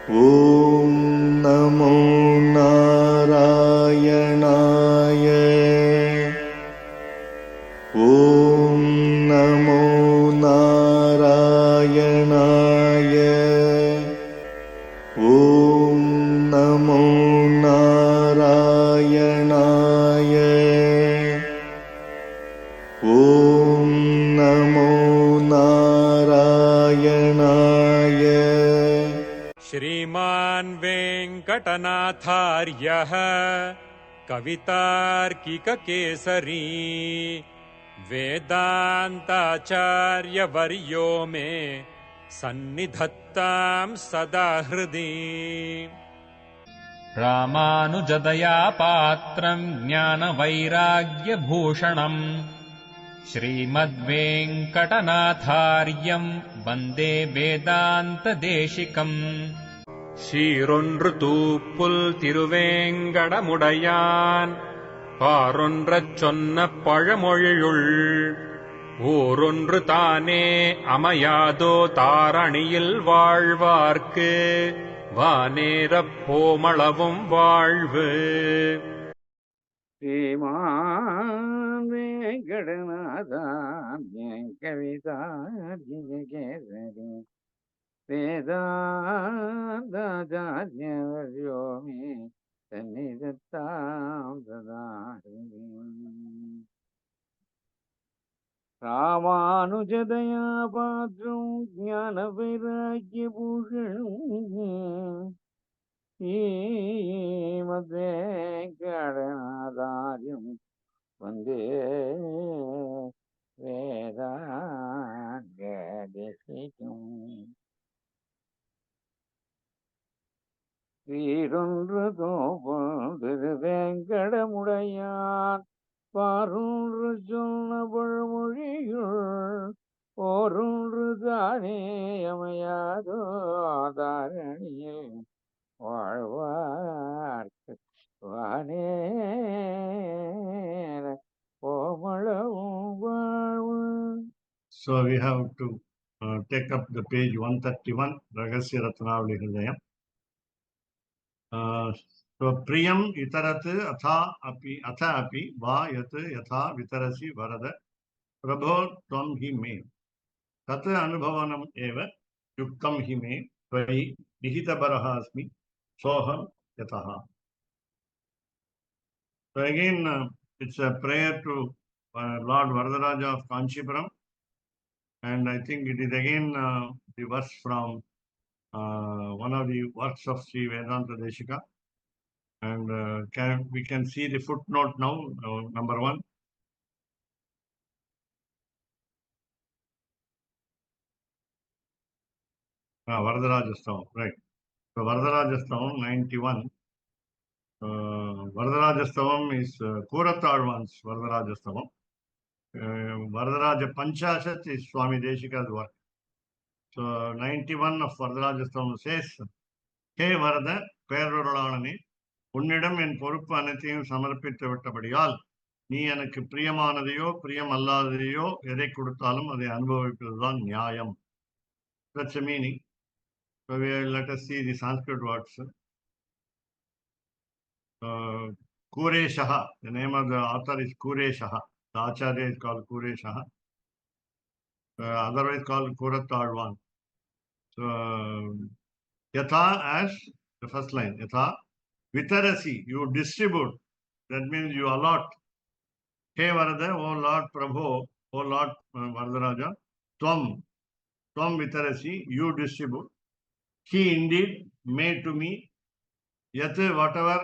ॐ नमो नारायणाय। ॐ नमो नारायणाय। ॐ नमो नारायणाय। ॐ नमो नारायणाय। श्रीमान् वेङ्कटनाथार्यः कवितार्किककेसरी वेदान्ताचार्यवर्यो मे सन्निधत्तां सदा हृदि। रामानुजदया पात्रम् ज्ञानवैराग्यभूषणम् श्रीमद्वेङ्कटनाथार्यम् वन्दे वेदान्तदेशिकम्। சீரொன்று தூப்புல் திருவேங்கடமுடையான் பாரொன்றச் சொன்ன பழமொழியுள் ஊரொன்று தானே அமையாதோ தாரணியில் வாழ்வார்க்கு வானேரப் போமளவும் வாழ்வு. श्रीमान् वेङ्कटनाथार्यं कवितार्किककेसरी वेदान्ताचार्यवर्यो मे सन्निधत्तां सदा हृदि। रामानुजदया पात्रं ज्ञानवैराग्यभूषणम् श्रीमद्वेङ्कटनाथार्यं वन्दे वेदान्तदेशिकम्। சீரொன்று தோப்புல் திருவேங்கடமுடையான் பாரொன்று சொன்ன பழமொழியுள் ஓரொன்று தானே அமையாதோ தாரணியில் வாழ்வார்க்கு வானேர கோமளவும் வாழ்வு. So we have to take up the page 131, Rahasya Ratnavali Hrdayam. So priyam itarat atha api va yat yatha vitarasi varada prabho tvam hi me tat anubhavanam eva yuktam hi me tvayi nihita baraha asmi soham yataha. So again it's a prayer to Lord Varadaraja of Kanchipuram, and I think it is again the verse from one of the works of Sri Vedanta Deshika. And we can see the footnote now, number 1. Varadarajastavam, right. So Varadarajastavam 91. Varadarajastavam is Koratalvan's Varadarajastavam. Varadaraja Panchashat is Swami Deshika's work. So 91 of Varadarajastavam says, Hey Varada, Peruralane, உன்னிடம் என் பொறுப்பு அனைத்தையும் சமர்ப்பித்து விட்டபடியால் நீ எனக்கு பிரியமானதையோ பிரியம் அல்லாததையோ எதை கொடுத்தாலும் அதை அனுபவிப்பதுதான் நியாயம். That's the meaning. So let us see the Sanskrit words. Kureshaha, the name of the author is Kureshaha. The Acharya is called Kureshaha, otherwise called Koratalvan. So Yatha as the first line, Yatha Vitarasi, you distribute, that means you allot. Hey Varada, O Lord Prabhu, O Lord Varadaraja, Tvam Vitarasi, you distribute. He indeed made to me, Yat, whatever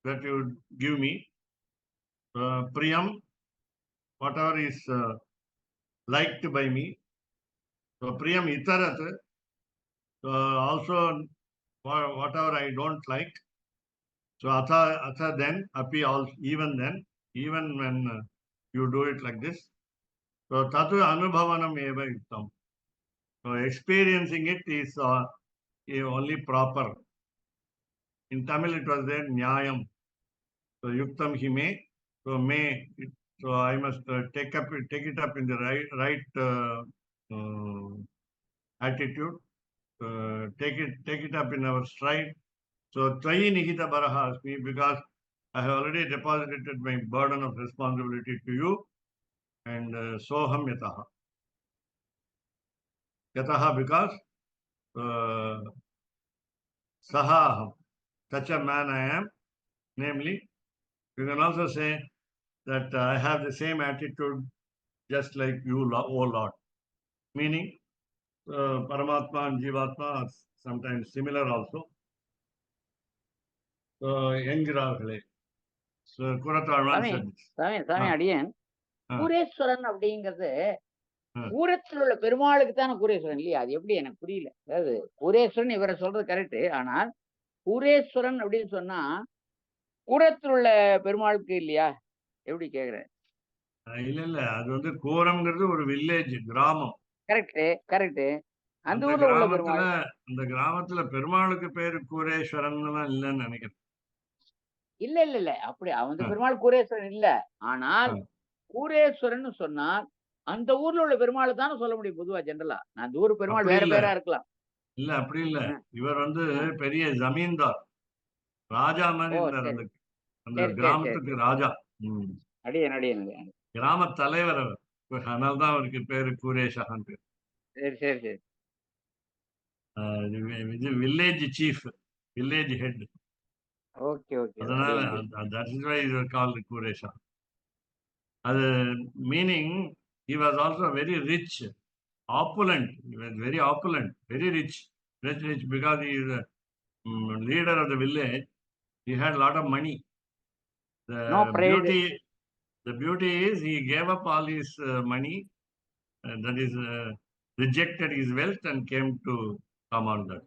that you give me, Priyam, whatever is liked by me. So Priyam Itarat, also whatever I don't like. So Atha then, Api also, even when you do it like this. So Tatu Anubhavanam Eva Yuktam. So experiencing it is only proper. In Tamil it was there Nyayam. So Yuktam Hime. So may. So I must take it up in the right attitude. take it up in our stride. So Tvayi Nihita Baraha Asmi, because I have already deposited my burden of responsibility to you, and Soham Yataha. Yataha because Sahaham, such a man I am. Namely, you can also say that I have the same attitude just like you, O Lord. Meaning, Paramatma and Jivatma are sometimes similar also. என்கிறார்களே. So, Kuratarman சாமி said this. சாமி சாமி Ah, அடியேன் ah, கூரேஸ்வரன் அப்படிங்கிறது ah. கூரத்தில் உள்ள பெருமாளுக்கு தானே கூரேஸ்வரன் இல்லையா? அது எப்படி எனக்கு புரியல. அதாவது கூரேஸ்வரன் இவரை சொல்றது கரெக்ட். ஆனால் கூரேஸ்வரன் அப்படின்னு சொன்னா கூரத்தில் உள்ள பெருமாளுக்கு இல்லையா? எப்படி கேக்குறேன்? இல்ல இல்ல அது வந்து கோரம்ங்கிறது ஒரு வில்லேஜ் கிராமம். Correct correct. அந்த அந்த ஊர்ல உள்ள கிராமத்துல பெருமாள் அந்த கிராமத்துல பெருமாளுக்கு பேரு கூரேஸ்வரன் எல்லாம் இல்லைன்னு நினைக்கிறேன். இல்ல இல்ல இல்ல அப்படி அந்த ஆ, பெருமாள் கூரேஸ்வரன் இல்ல. ஆனால் ஆ. கூரேஸ்வரன் சொன்னால் அந்த ஊர்ல உள்ள பெருமாள் தானே சொல்ல முடியும் பொதுவா ஜென்ரலா. அந்த ஊர் பெருமாள் அப்படி வேற இல்ல பேரா இருக்கலாம். இல்ல அப்படி இல்ல. ஆ, இவர் வந்து ஆ. பெரிய ஜமீன்தார், ராஜா மாதிரி ஓ இருந்தார். சரி அந்த அந்த சரி சரி சரி கிராமத்துக்கு சரி. ராஜா. ம். அடியேன் அடியேன் அடியேன். கிராம தலைவர் அவர். அதனால்தான் அவருக்கு பேரு கூரேஷகான் பேர். சரி சரி சரி. இது village chief, village head. Okay okay அதனால அடியேன் அடியேன். that is why he was called கூரேஷா. அது meaning he was also very rich, opulent. He was very opulent, very rich, rich because he is a leader of the village. He had a lot of money. No The pride. beauty, the beauty is he gave up all his money, that is rejected his wealth and came to come on that.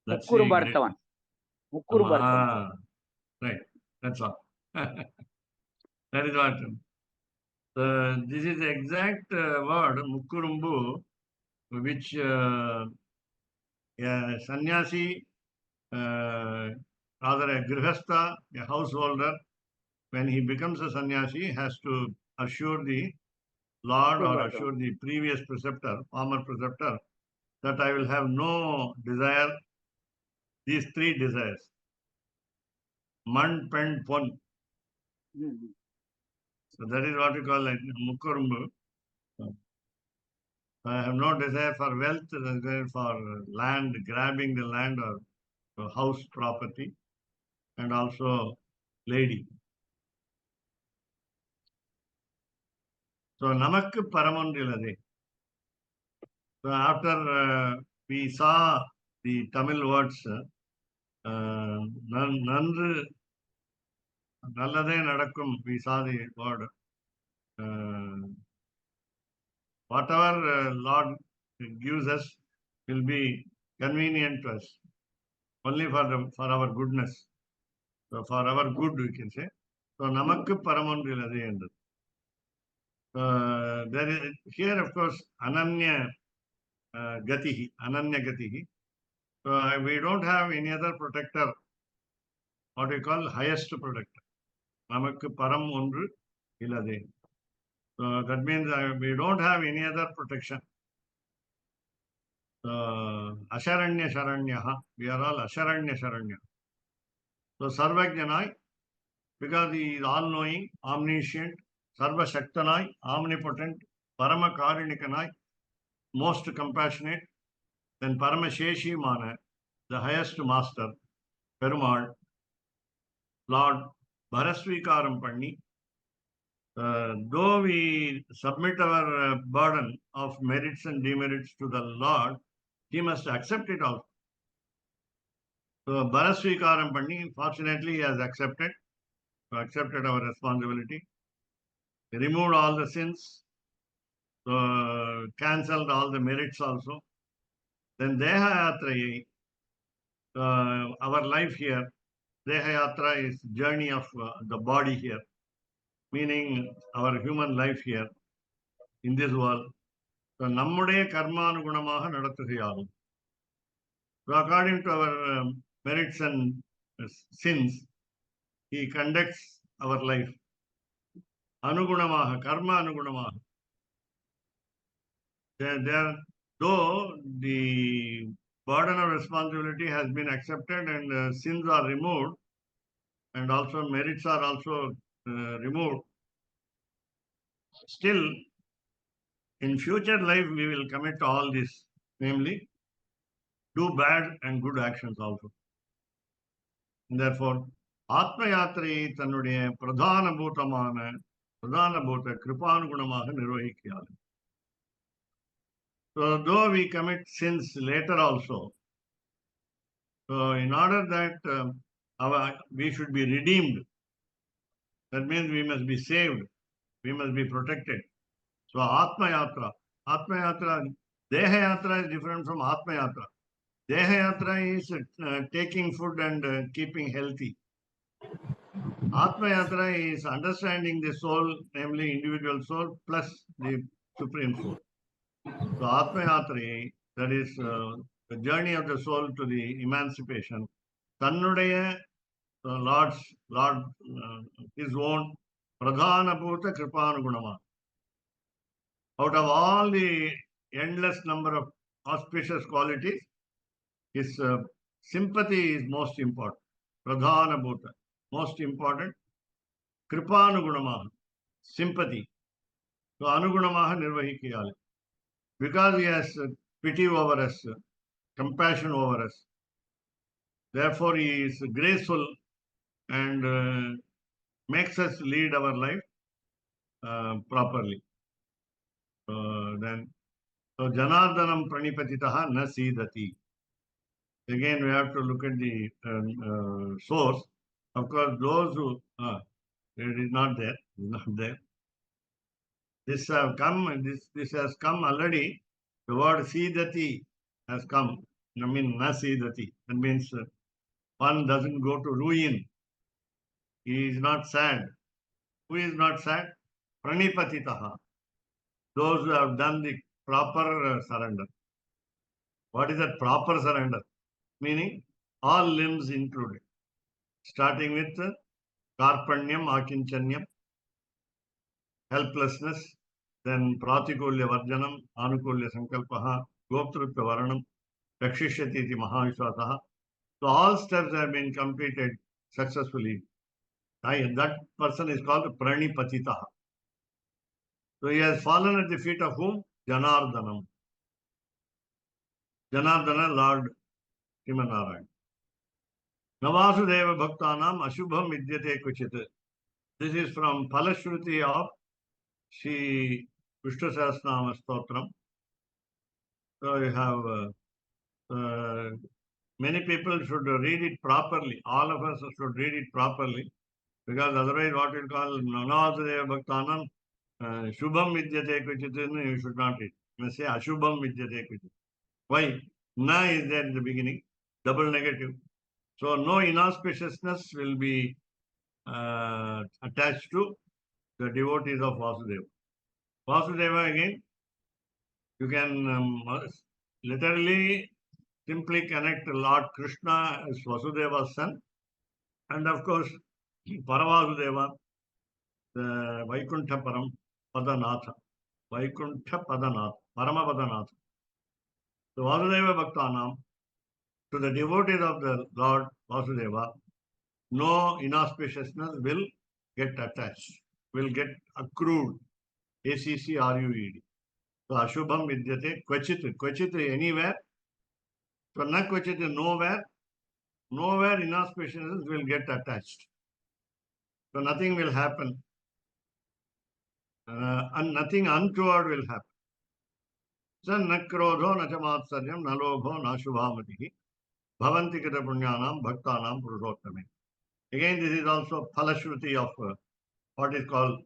That's the முக்குறும்பு great. அர்த்தவன். முக்குறும்பு அர்த்தவன். Right. That's all. That is what. This is the exact word Mukkurumbu, which a sannyasi, rather a grihastha, a householder, when he becomes a sannyasi, has to assure the Lord முக்குறும்பு or அர்த்தவன். assure the previous preceptor, former preceptor, that I will have no desire, these three desires. Man, pen, pon. ம், ம். So that is what we call like Mukkurumbu. I have no desire for wealth, desire for land, grabbing the land or house property, and also lady. So namakku paramondilade. So after we saw the Tamil words, nandru நல்லதே நடக்கும், we saw the word. Whatever Lord gives us will be convenient to us, only for our goodness. So for our good, we can say. So namakku paramondilade endu. There is here, of course, Ananya Gatihi, Ananya Gatihi. So we don't have any other protector, what we call highest protector. Namakku Param Ondru Ilade. So that means we don't have any other protection. Asharanya Sharanyaha, we are all Asharanya Sharanya. So Sarvajnanai, because he is all knowing, omniscient, Sarva Shaktanai, omnipotent, Parama Karinikanai, most compassionate, then Paramasheshi Mana, the highest master, Perumal, Lord, Bharasvikaram Panni. Though we submit our burden of merits and demerits to the Lord, He must accept it also. So Bharasvikaram Panni, fortunately, He has accepted our responsibility. He removed all the sins, cancelled all the merits also. Then Dehayatrayi, our life here, Dehayatra is journey of the body here, meaning our human life here in this world. So நம்முடைய கர்மானுகுணமாக நடத்துகையாகும். So according to our merits and sins, he conducts our life. அனுகுணமாக, கர்ம அனுகுணமாக. Though the burden of responsibility has been accepted and sins are removed, and also merits are also removed, still in future life we will commit all this, namely do bad and good actions also. And therefore, ஆத்மயாத்திரையை தன்னுடைய பிரதானபூத கிருபானுகுணமாக நிர்வகிக்கிறார். So though we commit sins later also, so in order that we should be redeemed, that means we must be saved, we must be protected. So Atma Yatra, Deha Yatra is different from Atma Yatra. Deha Yatra is taking food and keeping healthy. Atma Yatra is understanding the soul, namely individual soul plus the supreme soul. So Atma Yatra, that is the journey of the soul to the emancipation. Tannudaya Lord, his own Pradhanabhuta Kripanugunama. Out of all the endless number of auspicious qualities, his sympathy is most important. Pradhanabhuta, most important. Kripanugunama, sympathy. So Anugunamaha Nirvahikiyali. Because he has pity over us, compassion over us. Therefore, he is graceful and makes us lead our life properly. Then, so Janardanam Pranipatitaha na Sidati. Again, we have to look at the source. Of course, those who it is not there, This have come. This has come already. The word Sidati has come. I mean, na Sidati. That means one doesn't go to ruin. He is not sad. Who is not sad? Pranipatitaha. Those who have done the proper surrender. What is that proper surrender? Meaning all limbs included. Starting with Karpanyam, Akinchanyam, helplessness, then Pratikulya Varjanam, Anukulya Sankalpaha, Goptrutva Varanam, Rakshishyati iti Mahavishwasaha. So all steps have been completed successfully. That person is called Pranipatitaha. So he has fallen at the feet of whom? Janardanam. Janardana, Lord Srimanarayan. Navasudeva Bhaktanam Ashubham Vidyate Kuchit. This is from Palashruti of Sri Vishnu Sahasranama Stotram. So you have many people should read it properly. All of us should read it properly, because otherwise what we call Navasudeva Bhaktanam Shubham Vidyate Kuchit, you should not read. You must say Ashubham Vidyate Kuchit. Why? Na is there in the beginning, double negative. So no inauspiciousness will be attached to the devotees of Vasudeva. Vasudeva again, you can literally simply connect Lord Krishna as Vasudeva's son, and of course Paravasudeva, the Vaikuntha Param Padanatha, Parama Padanatha. So Vasudeva Bhaktanam, to the devotees of the Lord Vasudeva, no inauspiciousness will get attached, will get accrued. ACCRUED. So Ashubham Vidyate Kvachit. Kvachit anywhere. So na Kvachit nowhere. Nowhere inauspiciousness will get attached. So nothing will happen. And nothing untoward will happen. So na krodho na chamatsaryam na lobho na shubhamatihi bhavanti kita punyanam bhaktanam purushottame. Again, this is also Phalashruti of what is called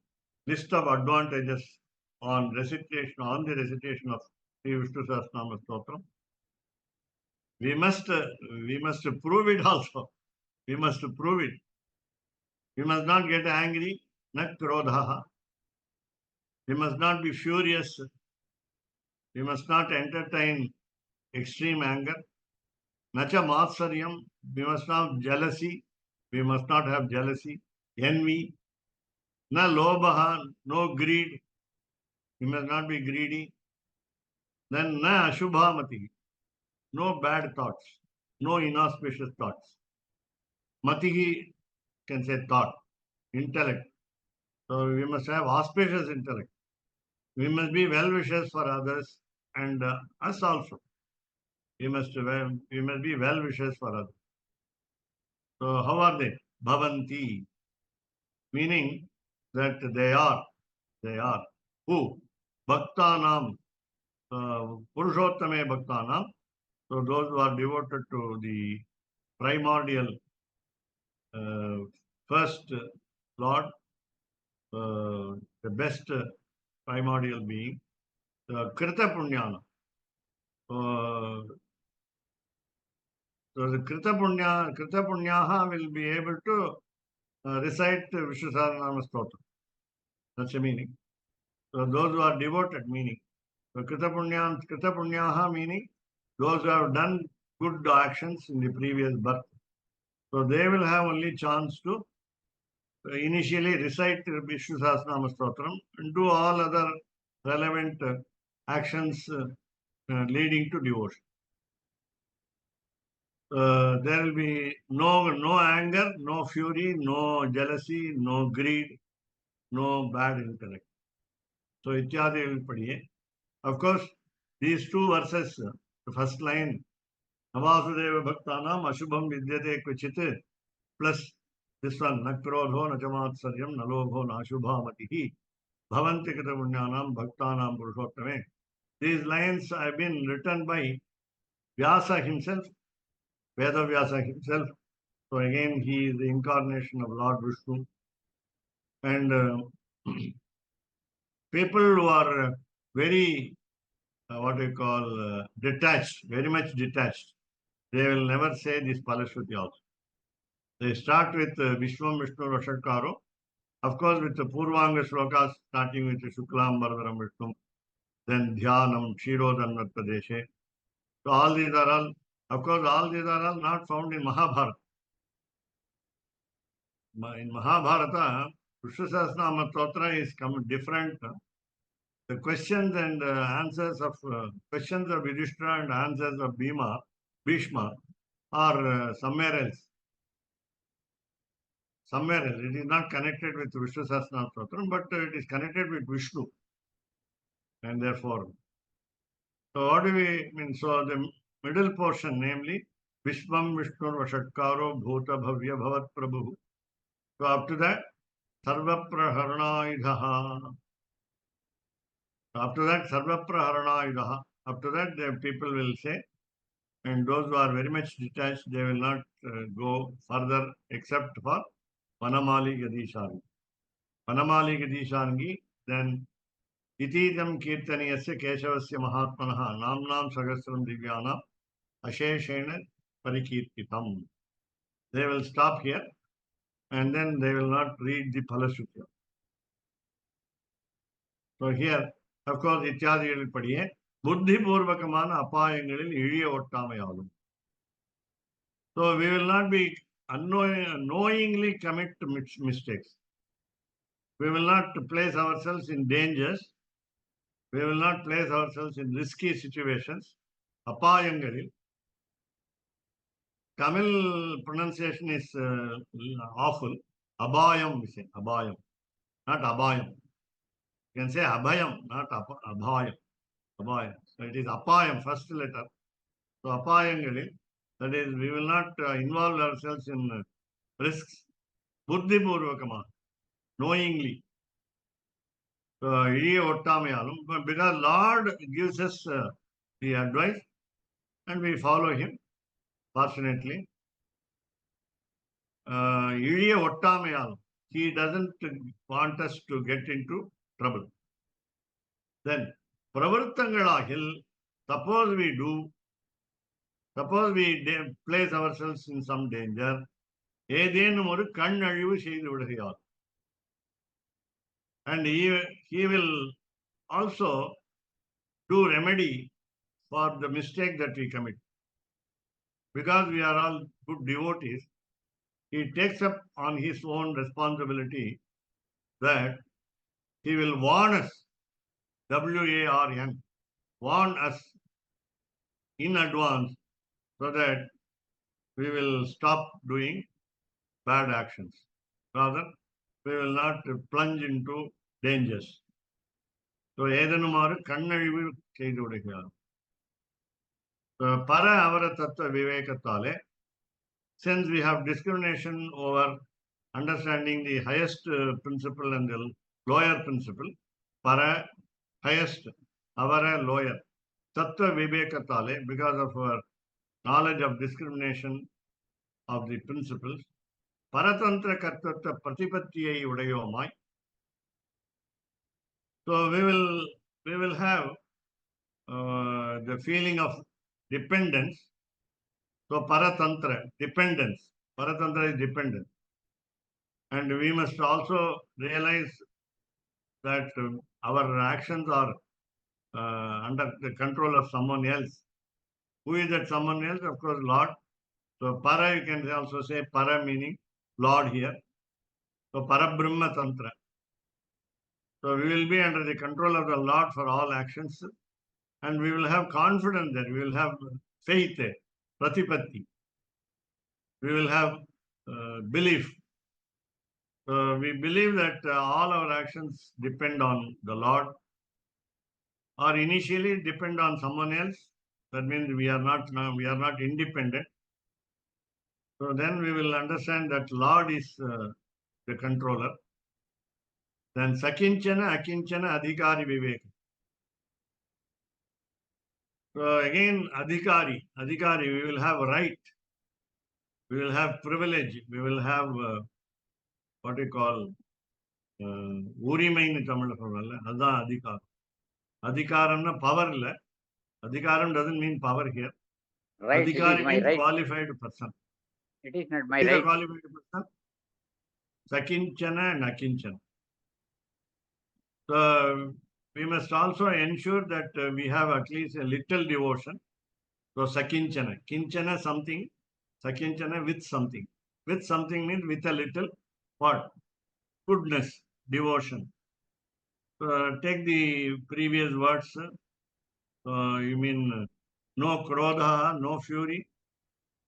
list of advantages on the recitation of Sri Vishnu Sahasranama Stotram. We must prove it also. We must prove it. We must not get angry, na krodhaha. We must not be furious. We must not entertain extreme anger. Nacha matsaryam. We must not have jealousy. We must not have jealousy, envy. Na lobaha, no greed. We must not be greedy. Then na ashubhamati. no bad thoughts, no inauspicious thoughts. Matihi can say thought, intellect. So we must have auspicious intellect. We must be well wishers for others and us also. We must be well wishers for others. So how are they? Bhavanti, meaning that they are. Who? Bhaktanam, Purushottame Bhaktanam. So those who are devoted to the primordial first Lord, the best primordial being, Krita Punyana. So the Krita Punyaha will be able to recite Vishnu Sahasranama Stotra. That's the meaning. So those who are devoted, meaning. So Krita Punyaha meaning those who have done good actions in the previous birth. So they will have only chance to initially recite Vishnu Sahasranama Stotram and do all other relevant actions leading to devotion. There will be no anger, no fury, no jealousy, no greed, no bad intellect. So Ityadi will padiye. Of course, these two verses, the first line, Navasudeva Bhaktanam Ashubham Vidyate Kvichit, plus this one, Nakrodho Nachamatsarjam Nalobho Nashubhamatihi, Bhavanti Katapunyanam Bhaktanam Purushottame. These lines have been written by Vyasa himself, Veda Vyasa himself. So again, he is the incarnation of Lord Vishnu. And people who are very, what we call, detached, very much detached, they will never say this Palashruti also. They start with Vishwam Vishnu Rashatkaro. Of course, with the Purvanga Shlokas, starting with Shuklam Bharadaram Vishnu, then Dhyanam, Kshirodhan Pradesh. So all these are all, of course, all these are all not found in Mahabharata. In Mahabharata, Vishnu Sahasranama Stotra is different. The questions and answers of questions of Yudhishthira and answers of Bhishma are somewhere else. Somewhere else. It is not connected with Vishnu Sahasranama Stotram, but it is connected with Vishnu. And therefore, so what do we mean? So the middle portion, namely, Vishwam Vishnu Vashatkaro Bhuta Bhavya Bhavat Prabhu. So up to that, Sarva Praharanaidhaha. After that, Sarva Praharanaidhaha. After that, the people will say, and those who are very much detached, they will not go further except for Vanamali Gadishangi. Vanamali Gadishangi, then Itidam Kirtaniyasya Keshavasya Mahatmanaha Namnam Sagasram Divyanam Asheshena Parikirtitam. They will stop here and then they will not read the Phalashruti. So here, of course, Ityadigal padiye, Buddhi Purvakamana Apayangalil Iliya Ottamayalum. So we will not be knowingly commit mistakes. We will not place ourselves in dangers. We will not place ourselves in risky situations. Apayangalil. Tamil pronunciation is awful. Abhayam, we say. Abhayam. Not Abhayam. You can say Abhayam, not Abhayam. Abhayam. So it is Apayam, first letter. So Apayangalil. That is, we will not involve ourselves in risks. Buddhi Purvakama. Knowingly. So, because Lord gives us the advice and we follow him, fortunately. He doesn't want us to get into trouble. Then, Pravartangalahil, suppose we place ourselves in some danger, and he will also do remedy for the mistake that we commit. Because we are all good devotees, he takes up on his own responsibility that he will warn us, WARN, warn us in advance so that we will stop doing bad actions. Rather, we will not plunge into dangers. So, ஏதனுமாறு கண்ணழிவு செய்து விடுகிறார். பர அவர தத்துவ விவேகத்தாலே, since we have discrimination over understanding the highest principle and the lower principle, para highest, avara lower, tattva vivekatale, because of our knowledge of discrimination of the principles, paratantra kartatva pratipattiyai udayomai. So we will have the feeling of dependence. So paratantra, dependence. Paratantra is dependent. And we must also realize that our actions are under the control of someone else. Who is that someone else? Of course, Lord. So para, you can also say para meaning Lord here. So Parabrahma Tantra. So we will be under the control of the Lord for all actions, and we will have confidence that we will have faith, pratipatti. We will have belief. So we believe that all our actions depend on the Lord, or initially depend on someone else. That means we are not independent. So then we will understand that Lord is the controller. Then sakinchana, akinchana, adhikari vivek. So again, adhikari, we will have right, we will have privilege, we will have what we call urimain Tamil சொல்றல்ல, அதுதான் அதிகாரம். அதிகாரம்னா power இல்ல. Adhikaram doesn't mean power here. Right, Adhikari it is my means right. qualified person. It is not my Who is the right. qualified person? Sakinchana and akinchana. So we must also ensure that we have at least a little devotion. So sakinchana, kinchana something, sakinchana with something. With something means with a little what? Goodness, devotion. Take the previous words. You mean no krodha, no fury.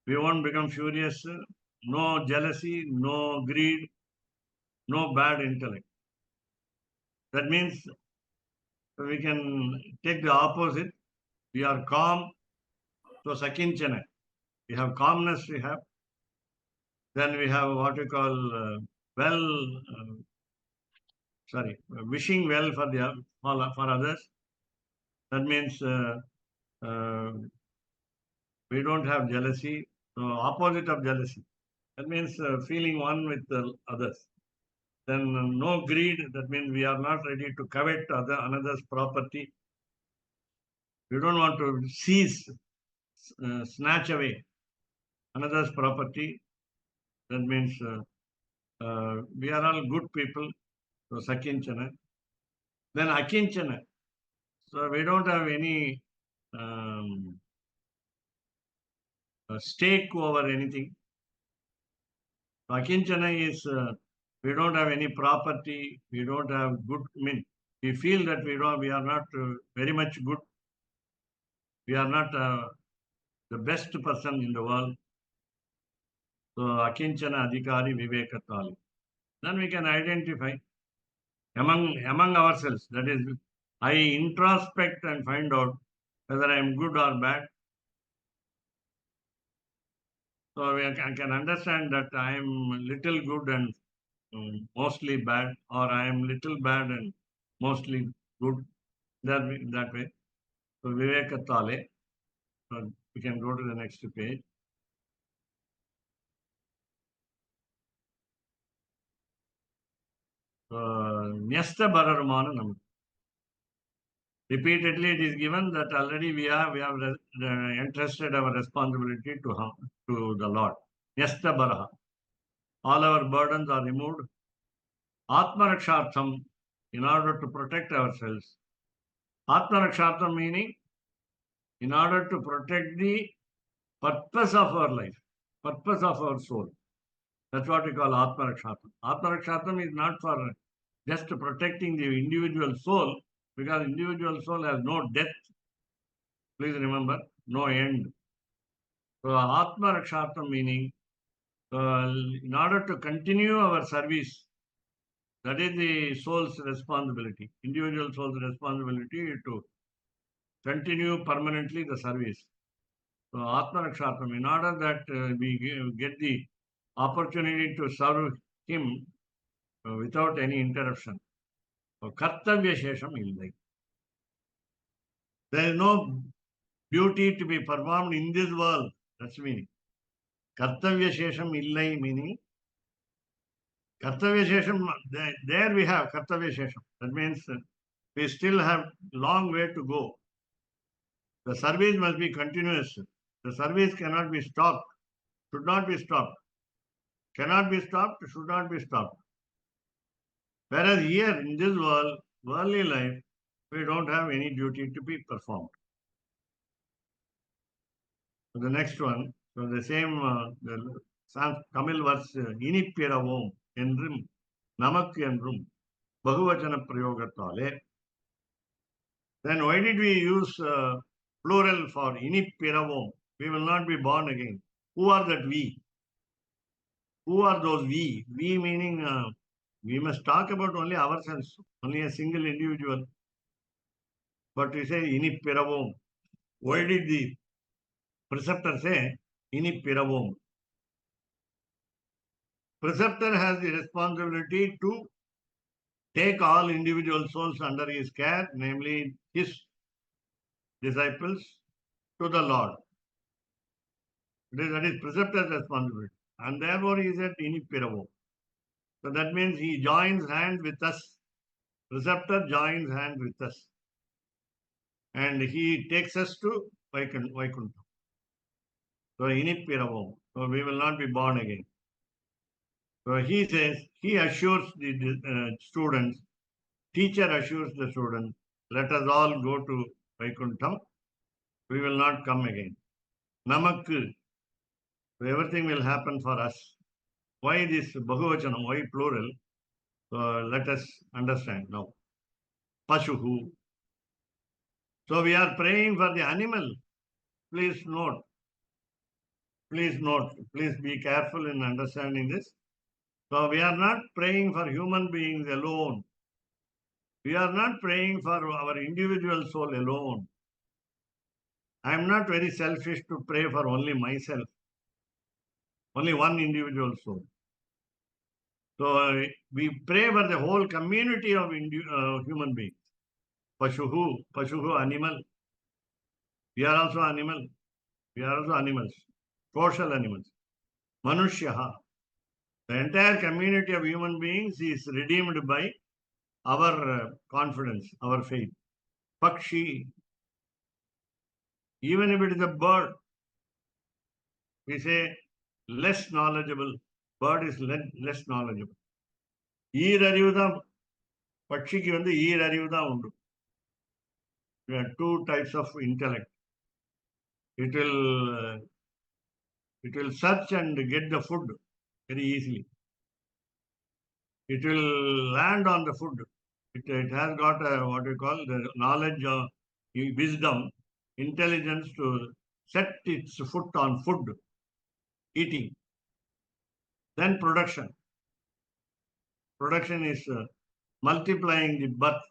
We won't become furious. No jealousy, no greed, no bad intellect. That means we can take the opposite. We are calm. So sakinchana. We have calmness, we have. Then we have what we call wishing well for others. That means we don't have jealousy. So opposite of jealousy. That means feeling one with the others. Then no greed. That means we are not ready to covet another's property. We don't want to seize, snatch away another's property. That means we are all good people. So sakinchana. Then akinchana. So we don't have any stake over anything. Akinchana is we don't have any property. We don't have good. I mean, we feel that we are not very much good. We are not the best person in the world. So akinchana adhikari vivekatali. Then we can identify among ourselves. That is, I introspect and find out whether I am good or bad. So I can understand that I am little good and mostly bad, or I am little bad and mostly good. That way. So vivekatale. So we can go to the next page. Nyasta bararumana namak. Repeatedly it is given that already we have entrusted our responsibility to the Lord. Nyasta baraha. All our burdens are removed. Atmarakshartham, in order to protect ourselves. Atmarakshartham meaning in order to protect the purpose of our life, purpose of our soul. That's what we call Atmarakshartham. Atmarakshartham is not for just protecting the individual soul, because individual soul has no death. Please remember, no end. So Atma Rakshartham meaning, in order to continue our service, that is the soul's responsibility, individual soul's responsibility to continue permanently the service. So Atma Rakshartham, in order that we get the opportunity to serve him without any interruption. So Kartavya Shesham illai. There is no duty to be performed in this world. That's meaning. Kartavya Shesham illai meaning Kartavya Shesham, there we have Kartavya Shesham. That means we still have long way to go. The service must be continuous. The service cannot be stopped, should not be stopped. Cannot be stopped, should not be stopped. Whereas here in this world, worldly life, we don't have any duty to be performed. So the next one, so the same the Tamil verse, Inippiravom என்றும் நமக்கு என்றும் பகுவச்சன பிரயோகத்தாலே. Then why did we use plural for Inippiravom? We will not be born again. Who are that we? Who are those we? We meaning we must talk about only ourselves, only a single individual. But we say Inippiravom. Why did the preceptor say Inippiravom? Preceptor has the responsibility to take all individual souls under his care, namely his disciples, to the Lord. That is preceptor's responsibility. And therefore he said Inippiravom. So that means he joins hands with us. Preceptor joins hands with us. And he takes us to Vaikuntha. So Inippiravom. So we will not be born again. So he says, he assures the students, teacher assures the students, let us all go to Vaikuntham. We will not come again. Namakku. So everything will happen for us. Why this Bahuvachanam? Why plural? Let us understand now. Pashuhu. So we are praying for the animal. Please note. Please be careful in understanding this. So we are not praying for human beings alone. We are not praying for our individual soul alone. I am not very selfish to pray for only myself. Only one individual soul. So we pray for the whole community of human beings. Pashuhu, animal. We are also animal. We are also animals. Social animals. Manushyaha. The entire community of human beings is redeemed by our confidence, our faith. Pakshi. Even if it is a bird, we say less knowledgeable. Bird is less knowledgeable. ஈரறிவு தான் பட்சிக்கு ஈரறிவு தான் உண்டு. There are two types of intellect. It will search and get the food very easily. It will land on the food. It has got what we call the knowledge, wisdom, intelligence to set its foot on food, eating. Then production. Production is multiplying the birth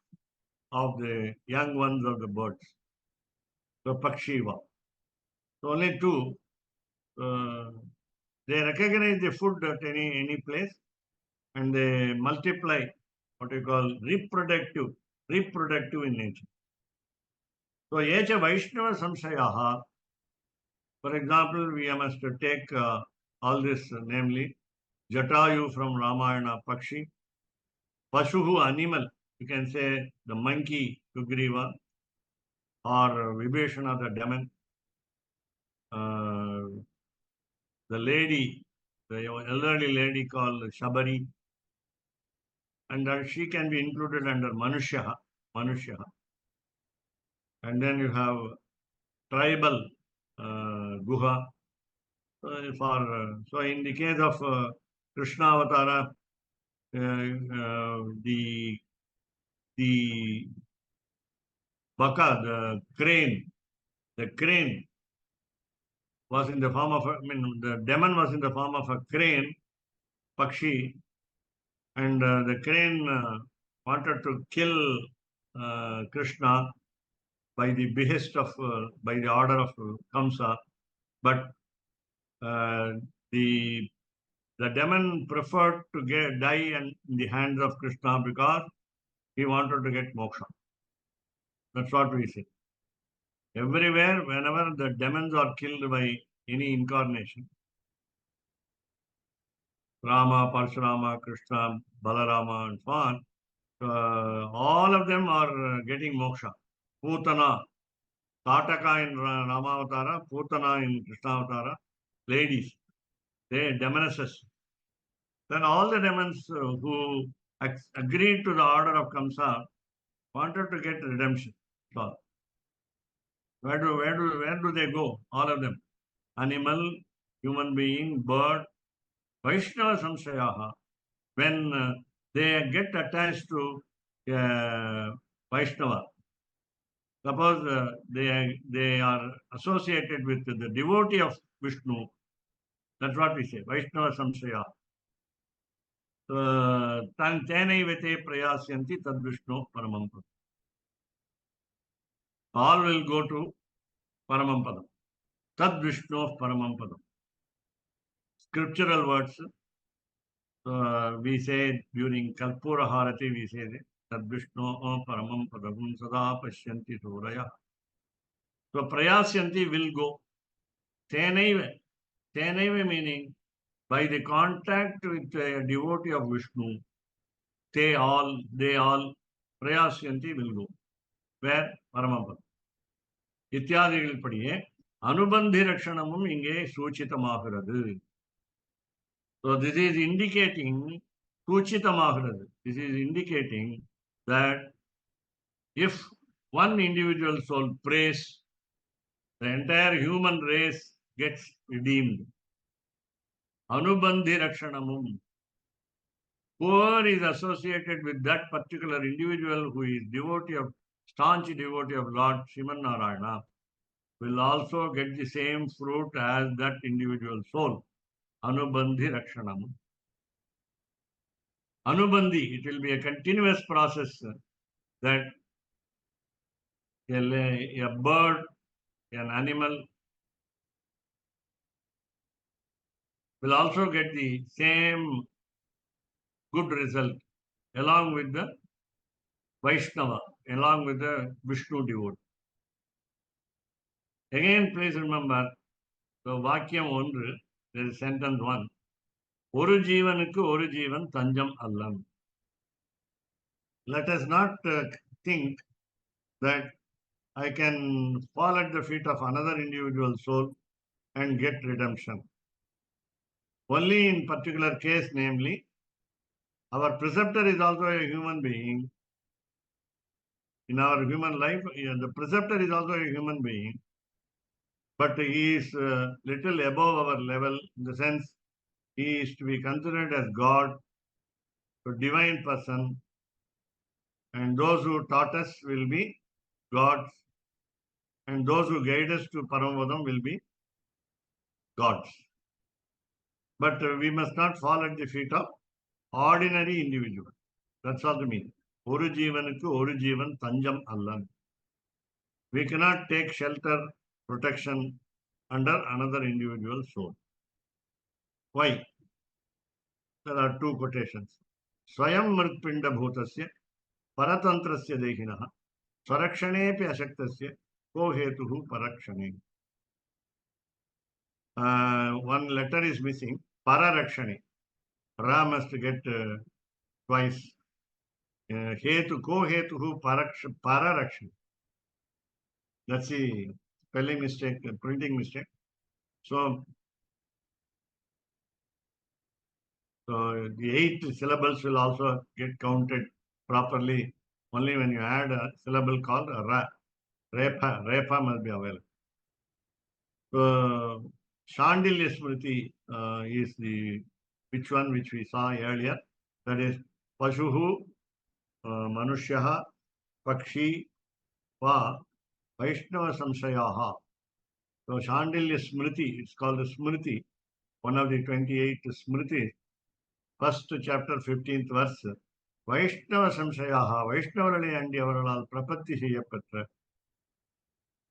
of the young ones of the birds. So Pakshiva. So only two. They recognize the food at any place and they multiply, what we call reproductive in nature. So Yecha Vaishnava Samshayaha, for example, we must take all this, namely Jatayu from Ramayana, Pakshi, Pashuhu, animal, you can say the monkey, Sugriva, or Vibhishana, the demon, the lady, the elderly lady called Shabari, and she can be included under Manushyaha. And then you have tribal Guha. So in the case of Krishna Avatara, the Baka, the crane, was in the form of the demon was in the form of a crane, Pakshi, and the crane wanted to kill Krishna by the behest of, by the order of Kamsa, but the demon preferred to die in the hands of Krishna because he wanted to get moksha. That's what we say. Everywhere, whenever the demons are killed by any incarnation, Rama, Parshurama, Krishna, Balarama, and so on, all of them are getting moksha. Putana, Tataka in Rama Avatara, Putana in Krishna Avatara, ladies, they demonesses. Then all the demons who agreed to the order of Kamsa wanted to get redemption. So, where do they go? All of them. Animal, human being, bird, Vaishnava Samshayaha. When they get attached to Vaishnava, suppose they are associated with the devotee of Vishnu, that's what we say, Vaishnava Samshaya. Tan Tenai Prayasyanti Tad Vishnu Paramampad. All will go to Paramampadam. Tad Vishnu Paramampadam. Scriptural words, we say during Kalpura Harati, we say Tad Vishnu Paramampadam Sada Pashyanti Suraya. So Prayasyanti will go. Tenaiva meaning by the contact with a devotee of Vishnu, they all Prayasyanti will go. Where? Paramampada. இத்தியாதிகள் படியே அனுபந்தி ரக்ஷணமும் இங்கே சூச்சிதமாகிறது. So this is indicating சூச்சிதமாகிறது. This is indicating that if one individual soul prays, the entire human race gets redeemed. Anubandhi Rakshanamum. Whoever is associated with that particular individual who is staunch devotee of Lord Sriman Narayana will also get the same fruit as that individual soul. Anubandhi Rakshanamum. Anubandhi, it will be a continuous process that a bird, an animal, will also get the same good result along with the Vaishnava, along with the Vishnu devotee. Again, please remember, the Vakyam 1, there is sentence 1. Oru Jeevanukku Oru Jeevan Tanjam Allam. Let us not think that I can fall at the feet of another individual soul and get redemption. Only in particular case, namely, our preceptor is also a human being. In our human life, the preceptor is also a human being, but he is little above our level in the sense he is to be considered as God, a divine person, and those who taught us will be gods, and those who guide us to Paramadam will be gods. But we must not fall at the feet of ordinary individual. That's all the meaning. Oru Jeevanukku Oru Jeevan Tanjam Allan. We cannot take shelter, protection under another individual soul. Why? There are two quotations. Swayam Mritpinda Bhutasya Paratantrasya Dehinaha Swarakshanepi Ashaktasya Ko Hetuhu Parakshane. One letter is missing. Pararakshane. Ra must get twice. Hetu, Ko Hetuhu Pararakshane. That's the spelling mistake, printing mistake. So the 8 syllables will also get counted properly only when you add a syllable called Ra. Repa must be available. So Shandilya Smriti is the which we saw earlier. That is Pashuhu, Manushyaha, Pakshi, Va, Vaishnava Samshayaha. So Shandilya Smriti, it's called the Smriti, one of the 28 Smritis, first chapter, 15th verse. Vaishnava Samshayaha, Vaishnavali and Yavaralal Prapatti Shiyapatra.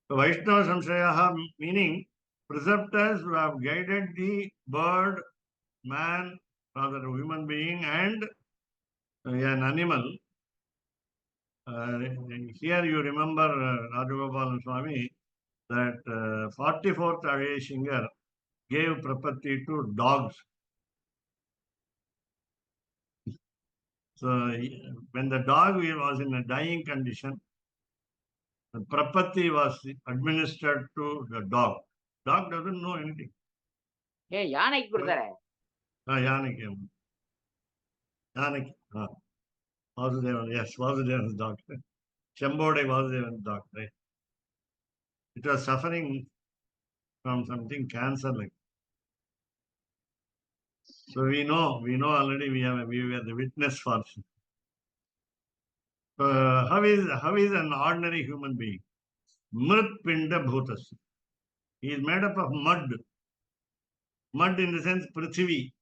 So Vaishnava Samshayaha meaning preceptors who have guided the bird, man, rather a human being, and an animal. Here you remember Rajagopalan Swami that 44th Aveshingar gave prapatti to dogs. So when the dog was in a dying condition, the prapatti was administered to the dog. Dog doesn't know anything. ஏன் யானைக்கு கொடுத்தாரே? Yaniki. Yaniki. Vasudevan, yes, Vasudevan's dog. Chembode Vasudevan's dog, right? It was suffering from something cancer like. So we know already we are the witness for. How is an ordinary human being? Mrit Pinda Bhutas. He is made up of mud. Mud in the sense Prithvi.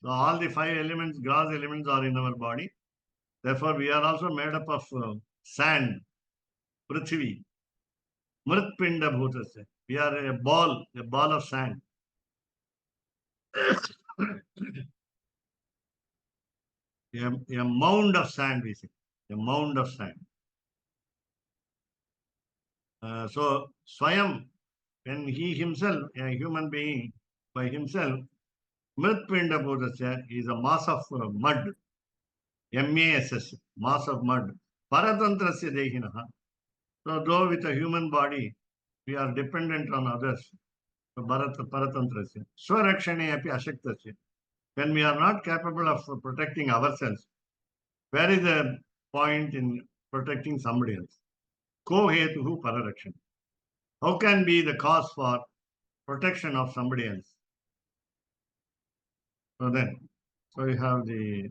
So all the 5 elements, gross elements are in our body. Therefore, we are also made up of sand, Prithvi. Mrit Pinda Bhutas. We are a ball of sand. a mound of sand, we say. A mound of sand. So, Swayam, when he himself, a human being by himself, Mritpinda Bhudasya is a mass of mud. MASS, mass of mud. Paratantrasya Dehinaha. So, though with a human body, we are dependent on others. So, Paratantrasya. Swarakshane api ashaktasya. When we are not capable of protecting ourselves, where is the point in protecting somebody else? Ko hetuhu pararakshan. How can be the cause for protection of somebody else? So we have the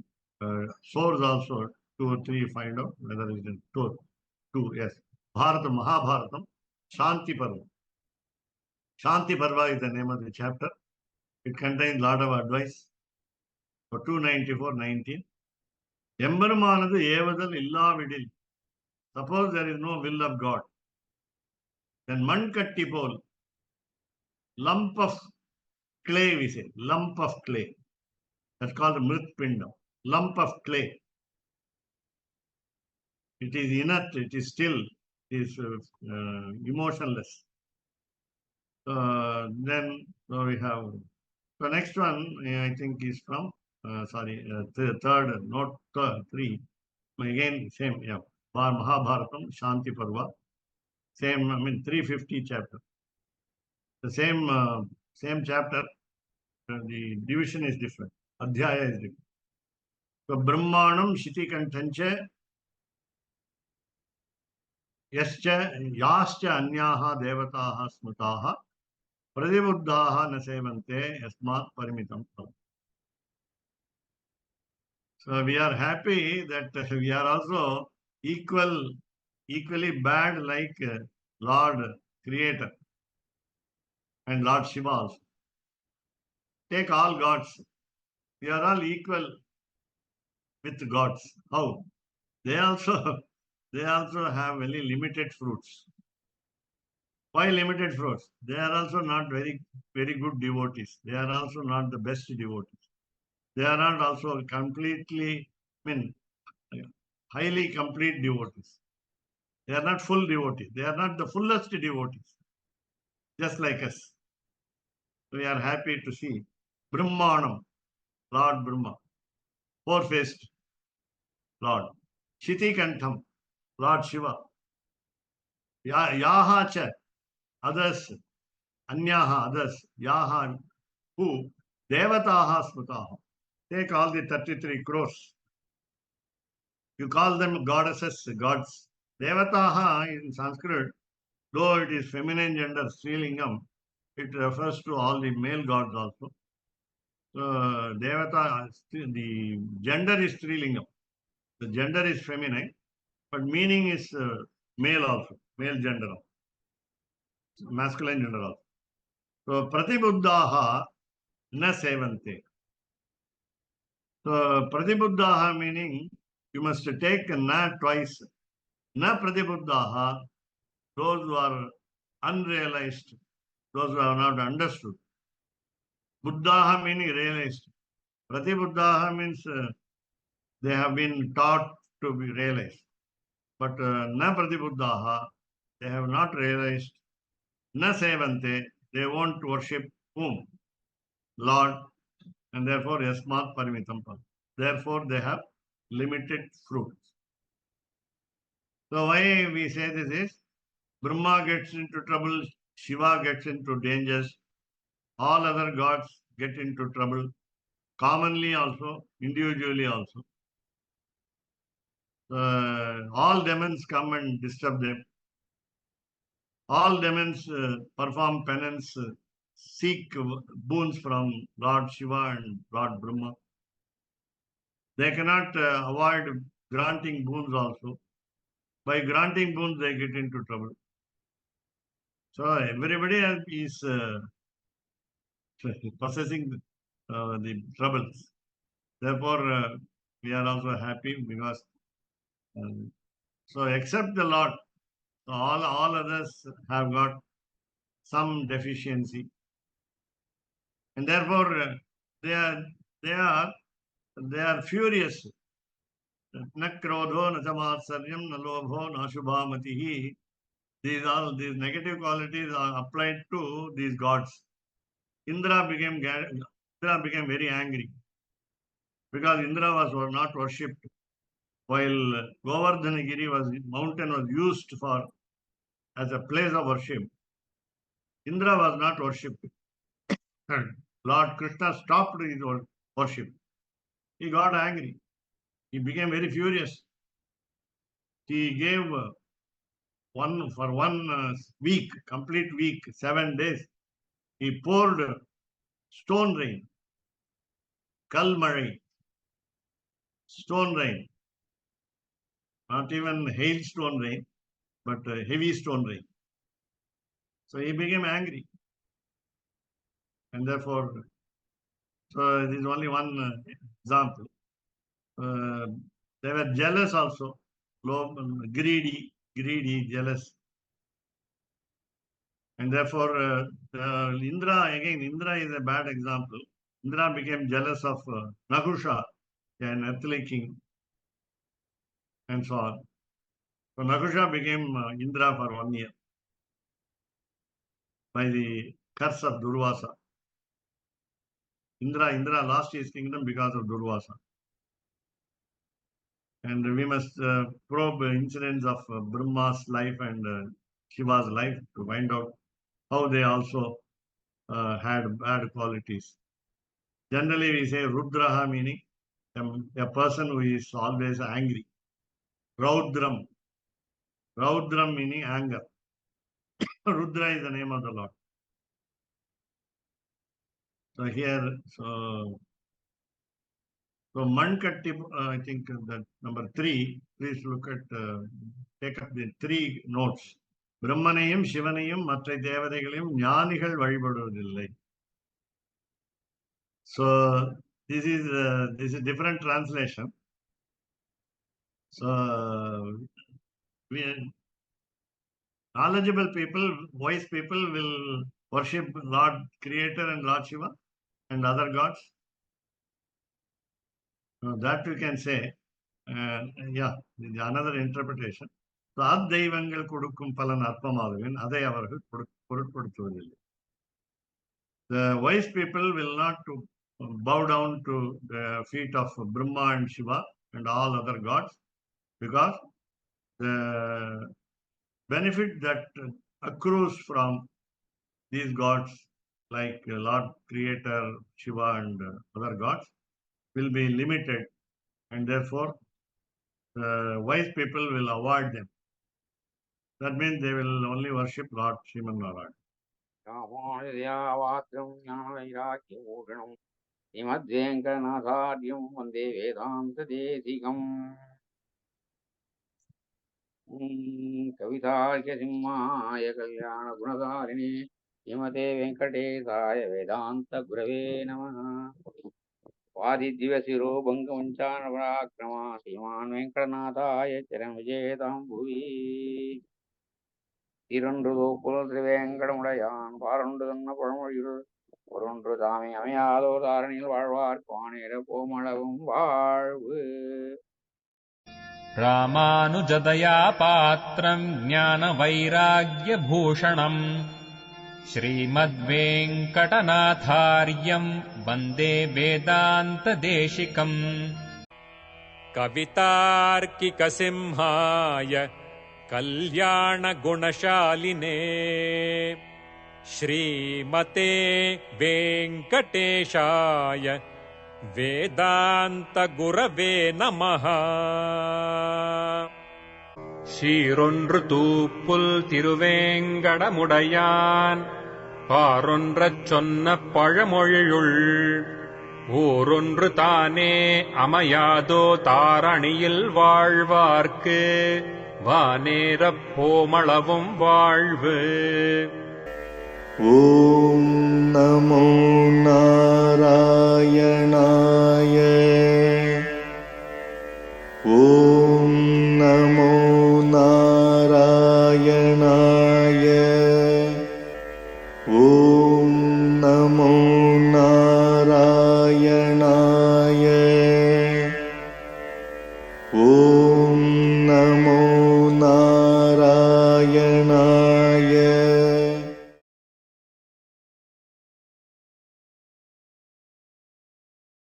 source also, 2 or 3, find out whether it is 2, yes. Bharatam, Mahabharatam, Shanti Parva. Shanti Parva is the name of the chapter. It contains a lot of advice. For 294:19. Embermanadu Evadal illa vidil. Suppose there is no will of God. Then Mankatti pol, lump of clay, we say, lump of clay. That's called the Mritpinda, lump of clay. It is inert, it is still, it is emotionless. Then we have, the next one I think is from, third, not 3. Again, same, yeah. Mahabharatam, Shanti Parva. Same, 350 chapter. The same chapter, the division is different. Adhyaya is different. So, Brahmanam Shitikantancha Yascha Anyaha Devataha Smutaha Pradibuddhaha Nasevante Yasmat Parimitam. So, we are happy that we are also equally bad like Lord Creator and Lord Shiva also. Take all gods. We are all equal with gods. How? They also have very limited fruits. Why limited fruits? They are also not very good devotees. They are also not the best devotees. They are not also completely, highly complete devotees. They are not full devotees. They are not the fullest devotees. Just like us. We are happy to see Brahmanam, Lord Brahma, 4-faced Lord. Shitikantham, Lord Shiva. Yaha cha, others. Anyaha, others. Yaha, who? Devataha smutaha. Take all the 33 crores. You call them goddesses, gods. Devataha in Sanskrit, though it is feminine gender, Srilingam, it refers to all the male gods also. Devata, the gender is Srilingam. The gender is feminine, but meaning is male also, male gender. masculine gender also. So Pratibuddhaha na sevante. So Pratibuddhaha meaning you must take na twice. Na Pratibuddhaha, those who are unrealized, those who have not understood. Buddhaha meaning realized. Pratibuddhaha means they have been taught to be realized. But na Pratibuddhaha, they have not realized. Na sevante, they won't worship whom? Lord, and therefore yasmat parimitam pal. Therefore they have limited fruits. So why we say this is Brahma gets into trouble, Shiva gets into dangers, all other gods get into trouble, commonly also, individually also. All demons come and disturb them. All demons perform penance, seek boons from Lord Shiva and Lord Brahma. They cannot avoid granting boons also. By granting boons, they get into trouble. So everybody is possessing the troubles. Therefore, we are also happy because so except the Lord, all others have got some deficiency, and therefore they are they are they are furious. Na krodho, na samatsarjam, na lobho, na shubhamatihi. These negative qualities are applied to these gods. Indra became very angry because Indra was not worshipped. While Govardhanagiri mountain was used for as a place of worship, Indra was not worshipped. Lord Krishna stopped his worship. He got angry. He became very furious. He gave one week, complete week, 7 days. He poured stone rain, kalmarai, stone rain, not even hailstone rain, but heavy stone rain. So he became angry. And therefore, so this is only one example. They were jealous also, greedy, jealous. And therefore, Indra is a bad example. Indra became jealous of Nahusha, an earthly king, and so on. So Nahusha became Indra for 1 year by the curse of Durvasa. Indra lost his kingdom because of Durvasa. And we must probe incidents of Brahma's life and Shiva's life to find out how they also had bad qualities. Generally, we say Rudraha meaning a person who is always angry. Raudram meaning anger. Rudra is the name of the Lord. So here, so Mankatti, I think that number 3, please look at, take up the 3 notes. பிரம்மனையும் சிவனையும் மற்ற தேவதைகளையும் ஞானிகள் வழிபடுவதில்லை. So this is different translation. So knowledgeable people, wise people will worship Lord Creator and Lord Shiva and other gods. That we can say. Yeah, another interpretation. தெய்வங்கள் கொடுக்கும் பலன் அற்பமாகுவேன் அதை அவர்கள் பொருட்படுத்துவதில்லை. The wise people will not bow down to the feet of Brahma and Shiva and all other gods because the benefit that accrues from these gods like Lord Creator, Shiva and other gods will be limited, and therefore wise people will avoid them. That means they will only worship Lord Shivan Narayan. ஸ்ரீமத்வேங்கடநாதார்யம் வந்தே வேதாந்த தேசிகம். கவிதார்க்கிய சிம்மாய கல்யாண குணதாரிணி ஸ்ரீமதே வெங்கடேசாய வேதாந்த குரவே நமः. வாதித்யசிரோ பங்கமுஞ்சானபராக்கிரமா ஸ்ரீமான் வெங்கடநாதாய சரண் விஜேதாம் புவி. இரொன்றுதோ புலர் திருவேங்கடமுடையான் பாரொன்று தன்ன பழமொழியுள் ஒரொன்று தாமே அமையாதோ தாரணியில் வாழ்வார் வானேர கோமளவும் வாழ்வு. ராமானுஜதயா பாத்திரம் ஞானவைராக்யபூஷணம் ஸ்ரீமத்வேங்கடநாதார்யம் வந்தே வேதாந்ததேசிகம். कवितार्किकसिंहाय कल्याणगुणशालिने श्रीमते वेङ्कटेशाय वेदान्तगुरवे नमः. சீரொன்று தூப்புல் திருவேங்கடமுடையான் பாரொன்றச் சொன்ன பழமொழியுள் ஊரொன்று தானே அமையாதோ தாரணியில் வாழ்வார்க்கு வானேரப் போமளவும் வாழ்வு. ஓம் நமோ நாராயணாய. ஓம் நமோ நாராயணாய. ஓம் நமோ நாராயணாய. ஓம் நமோ